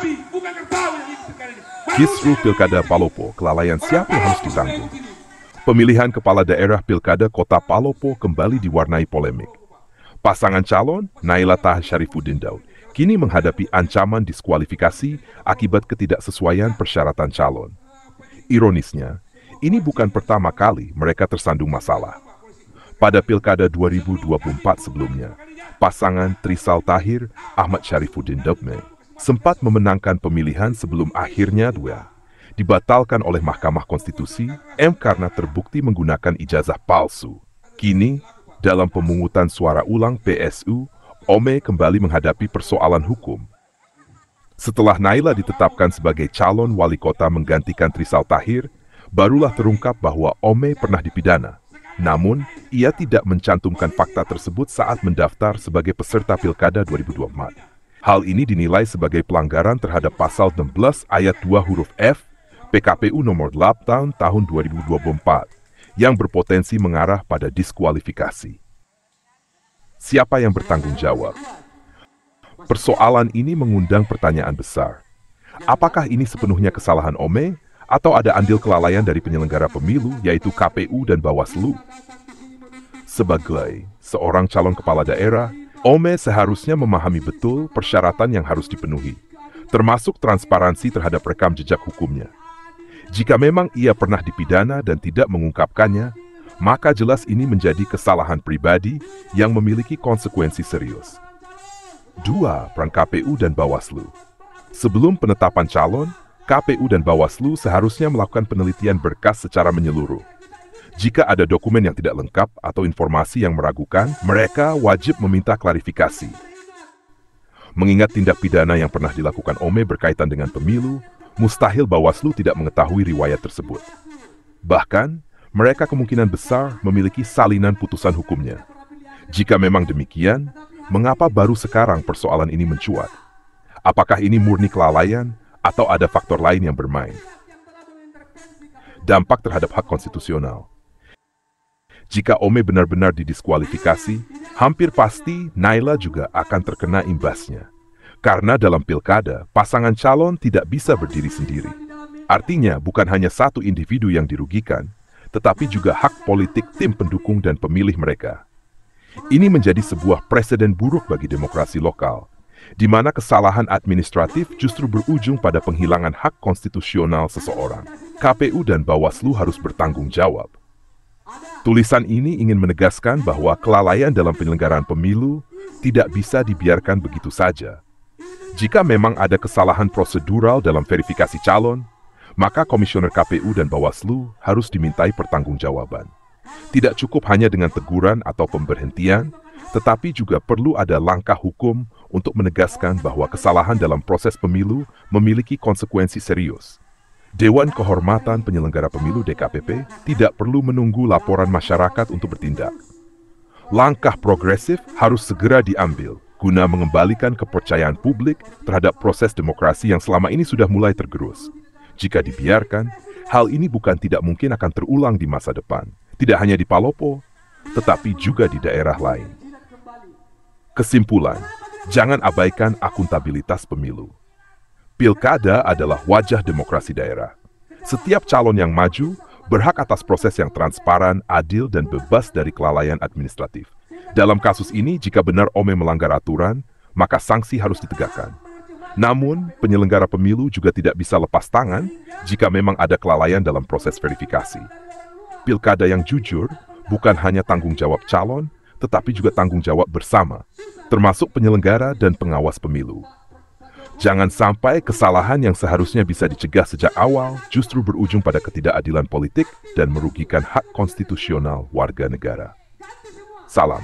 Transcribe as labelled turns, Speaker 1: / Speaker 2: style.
Speaker 1: kami, bukan kau yang ikut sekarang ini.
Speaker 2: Kisru Pilkada Palopo, kelalaian siapa yang harus ditanggung? Pemilihan kepala daerah Pilkada Kota Palopo kembali diwarnai polemik. Pasangan calon, Naila Taha Syarifuddin Daud, kini menghadapi ancaman diskualifikasi akibat ketidaksesuaian persyaratan calon. Ironisnya, ini bukan pertama kali mereka tersandung masalah. Pada Pilkada 2024 sebelumnya, pasangan Trisal Tahir, Ahmad Syarifuddin Debme, sempat memenangkan pemilihan sebelum akhirnya dibatalkan oleh Mahkamah Konstitusi karena terbukti menggunakan ijazah palsu. Kini, dalam pemungutan suara ulang PSU, Ome kembali menghadapi persoalan hukum. Setelah Naila ditetapkan sebagai calon wali kota menggantikan Trisal Tahir, barulah terungkap bahwa Ome pernah dipidana. Namun, ia tidak mencantumkan fakta tersebut saat mendaftar sebagai peserta Pilkada 2024. Hal ini dinilai sebagai pelanggaran terhadap Pasal 16 Ayat 2 huruf F PKPU nomor 8 tahun 2024 yang berpotensi mengarah pada diskualifikasi. Siapa yang bertanggung jawab? Persoalan ini mengundang pertanyaan besar. Apakah ini sepenuhnya kesalahan Ome atau ada andil kelalaian dari penyelenggara pemilu yaitu KPU dan Bawaslu? Sebagai seorang calon kepala daerah, Ome seharusnya memahami betul persyaratan yang harus dipenuhi, termasuk transparansi terhadap rekam jejak hukumnya. Jika memang ia pernah dipidana dan tidak mengungkapkannya, maka jelas ini menjadi kesalahan pribadi yang memiliki konsekuensi serius. 2. Peran KPU dan Bawaslu. Sebelum penetapan calon, KPU dan Bawaslu seharusnya melakukan penelitian berkas secara menyeluruh. Jika ada dokumen yang tidak lengkap atau informasi yang meragukan, mereka wajib meminta klarifikasi. Mengingat tindak pidana yang pernah dilakukan Ome berkaitan dengan pemilu, mustahil Bawaslu tidak mengetahui riwayat tersebut. Bahkan, mereka kemungkinan besar memiliki salinan putusan hukumnya. Jika memang demikian, mengapa baru sekarang persoalan ini mencuat? Apakah ini murni kelalaian atau ada faktor lain yang bermain? Dampak terhadap hak konstitusional. Jika Ome benar-benar didiskualifikasi, hampir pasti Naila juga akan terkena imbasnya. Karena dalam pilkada, pasangan calon tidak bisa berdiri sendiri. Artinya, bukan hanya satu individu yang dirugikan, tetapi juga hak politik tim pendukung dan pemilih mereka. Ini menjadi sebuah preseden buruk bagi demokrasi lokal, di mana kesalahan administratif justru berujung pada penghilangan hak konstitusional seseorang. KPU dan Bawaslu harus bertanggung jawab. Tulisan ini ingin menegaskan bahwa kelalaian dalam penyelenggaraan pemilu tidak bisa dibiarkan begitu saja. Jika memang ada kesalahan prosedural dalam verifikasi calon, maka Komisioner KPU dan Bawaslu harus dimintai pertanggungjawaban. Tidak cukup hanya dengan teguran atau pemberhentian, tetapi juga perlu ada langkah hukum untuk menegaskan bahwa kesalahan dalam proses pemilu memiliki konsekuensi serius. Dewan Kehormatan Penyelenggara Pemilu DKPP tidak perlu menunggu laporan masyarakat untuk bertindak. Langkah progresif harus segera diambil guna mengembalikan kepercayaan publik terhadap proses demokrasi yang selama ini sudah mulai tergerus. Jika dibiarkan, hal ini bukan tidak mungkin akan terulang di masa depan, tidak hanya di Palopo, tetapi juga di daerah lain. Kesimpulan, jangan abaikan akuntabilitas pemilu. Pilkada adalah wajah demokrasi daerah. Setiap calon yang maju berhak atas proses yang transparan, adil, dan bebas dari kelalaian administratif. Dalam kasus ini, jika benar Ome melanggar aturan, maka sanksi harus ditegakkan. Namun, penyelenggara pemilu juga tidak bisa lepas tangan jika memang ada kelalaian dalam proses verifikasi. Pilkada yang jujur bukan hanya tanggung jawab calon, tetapi juga tanggung jawab bersama, termasuk penyelenggara dan pengawas pemilu. Jangan sampai kesalahan yang seharusnya bisa dicegah sejak awal justru berujung pada ketidakadilan politik dan merugikan hak konstitusional warga negara. Salam.